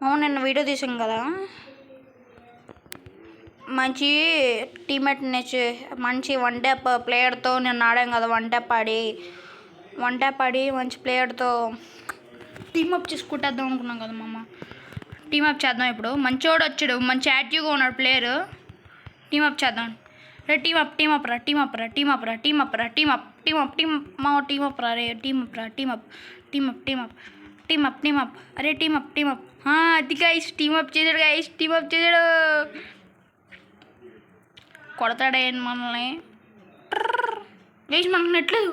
అవును నిన్న వీడియో తీసాం కదా, మంచి టీమేట్ మంచి వన్ ట్యాప్ ప్లేయర్తో నేను ఆడాం కదా. వన్ ట్యాప్ ఆడి మంచి ప్లేయర్తో టీమప్ చేసి కుట్టేద్దాం అనుకున్నాం కదా మామ. టీమప్ చేద్దాం. ఇప్పుడు మంచోడు వచ్చాడు, మంచి యాక్టివ్గా ఉన్నాడు ప్లేయర్. టీమప్ చేద్దాం. రే టీమప్ రా రే టీమప్ అరే టీమప్. అది గైస్ టీమప్ చేసాడు. కొడతాడే మనల్ని. గైస్ మనకు నెట్ లేదు.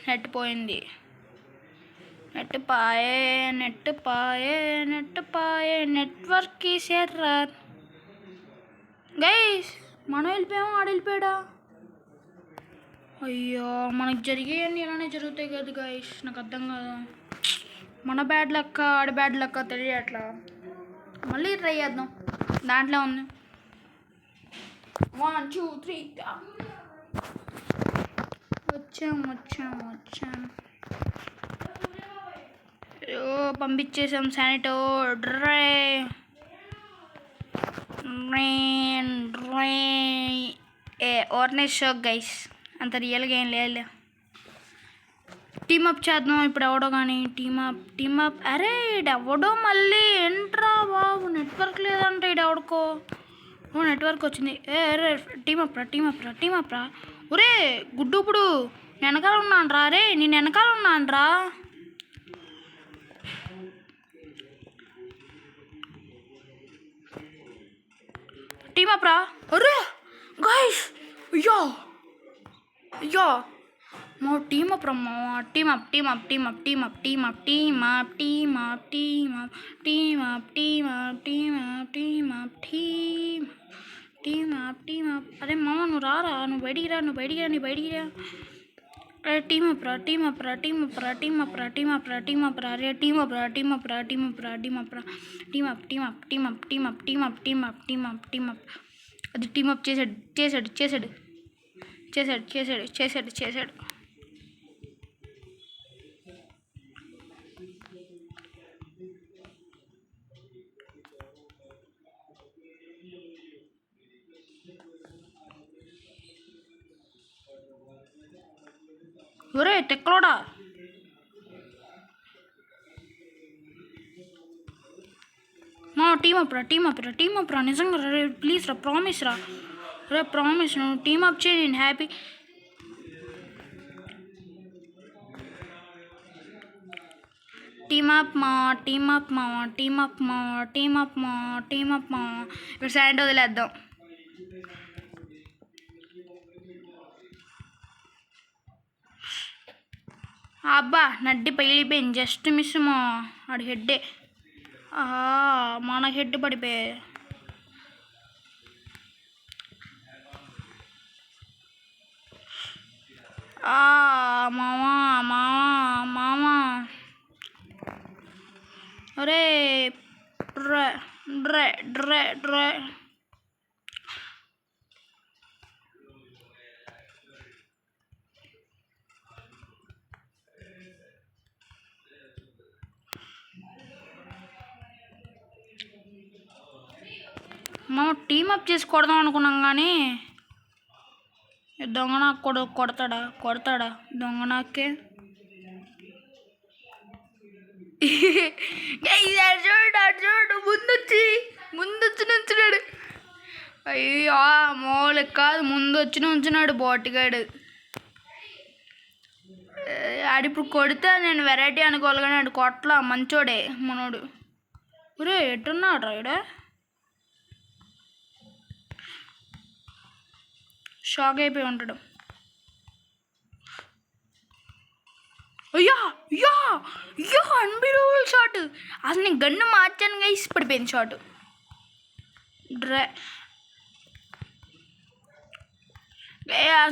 నెట్ పోయింది. నెట్ పాయే నెట్వర్క్ ఎర్రర్. గైస్ మనం వెళ్ళిపోయాము, ఆడ వెళ్ళిపోయాడా? అయ్యో మనకు జరిగేవన్నీ ఇలానే జరుగుతాయి కదా గైస్. నాకు అర్థం కాదు. మన బ్యాడ్ లక్క ఆడ బ్యాడ్ లక్క తెలియట్లా. మళ్ళీ ట్రై చేద్దాం. దాంట్లో ఉంది 1 2 3. వచ్చాం. పంపించేసాం శానిటో. ఓర్నెస్ షాక్ గైస్, అంత రియల్గా ఏం లేదు. టీమప్ చేద్దాం ఇప్పుడు. ఎవడో కానీ టీమప్. అరే ఇడెవడో మళ్ళీ ఏంట్రా బాబు, నెట్వర్క్ లేదంటే ఇడెవడుకో. నెట్వర్క్ వచ్చింది. అరే టీమప్ రా. ఒరే గుడ్డు, ఇప్పుడు వెనకాల ఉన్నాను రా. రే నేను వెనకాల ఉన్నాను రా. టీమప్ రా. అరే గైస్ అయ్యో మా టీమప్ రా. టీమప్. అరే మామ నువ్వు రారా, నువ్వు బయటికి రా. అరే టీమప్ రా. అరే టీమప్. అది టీమప్ చేసాడు. ఒరే తెక్కలోడా. మా టీమప్ రా. నిజంగా రే, ప్లీజ్ రా, ప్రామిస్ రా. రే ప్రామిస్, నువ్వు టీమప్ చేయి, నేను హ్యాపీ. టీమప్ మా. ఇప్పుడు శాండ్ వదిలేద్దాం. అబ్బా నడ్డి పగిలిపోయింది. జస్ట్ మిస్ మా ఆడి హెడ్డే. మన హెడ్ పడిపోయాయి. మామా అరే డ్రే. మనం టీమప్ చేసి కొడదాం అనుకున్నాం కానీ దొంగ నాకు కొడతాడా దొంగ నాకే. చూడు ముందొచ్చి నుంచున్నాడు. అయ్యో మోలకి కాదు, ముందొచ్చి నుంచున్నాడు బోటిగాడు. ఆడిప్పుడు కొడితే నేను వెరైటీ అనుకోవాలి కానీ ఆడు కొట్లా, మంచోడే మనోడు. ఒరే ఎట్టున్నాడు రాయుడ. షాక్ అయిపోయి ఉంటాడు. అయ్యో అన్బిలీవబుల్ షాట్. అసలు నేను గన్ను మార్చాను గైస్, పడిపోయింది షాట్.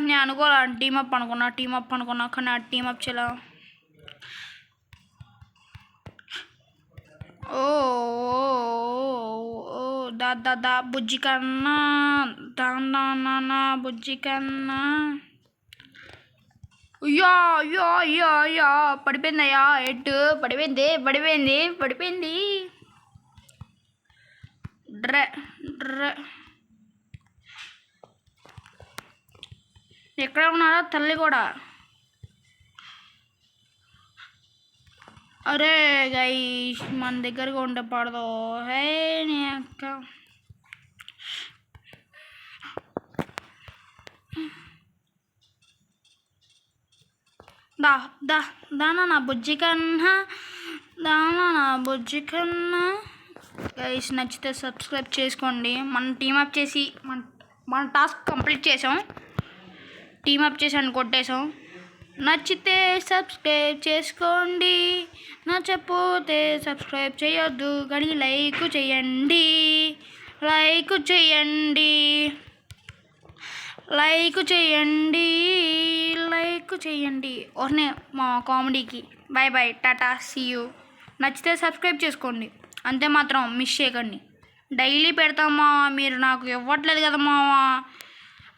నేను అనుకోలే టీమప్ అనుకున్నా కానీ ఆ టీమప్ చేయలే. ఓ దా బుజ్జి కన్నా బుజ్జి కన్నా. అయ్యో అయ్యో అయ్యో అయ్యో పడిపోయిందయ్యా ఎట్టు పడిపోయింది డ్ర డ్ర ఎక్కడ ఉన్నారా తల్లి కూడా అరే గైస్ మన దగ్గరగా ఉండే పడదు హే నీ అక్క దానా నా బుజ్జి కన్నా గైస్ నచ్చితే సబ్స్క్రైబ్ చేసుకోండి. మనం టీమప్ చేసి మన టాస్క్ కంప్లీట్ చేసాం. టీమప్ చేసి కొట్టేసాం. నచ్చితే సబ్స్క్రైబ్ చేసుకోండి, నచ్చకపోతే సబ్స్క్రైబ్ చేయొద్దు కానీ లైక్ చేయండి. ఓర్నే మా కామెడీకి bye bye tata see you. నచ్చితే సబ్స్క్రైబ్ చేసుకోండి, అంతే మాత్రం మిస్ చేయకండి. డైలీ పెడతామా, మీరు నాకు ఇవ్వట్లేదు కదా మావా,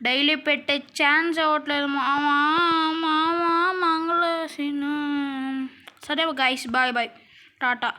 డైలీ పెట్టే ఛాన్స్ ఇవ్వట్లేదు మావా మంగళసిన. సరే గైస్ బాయ్ బాయ్ టాటా.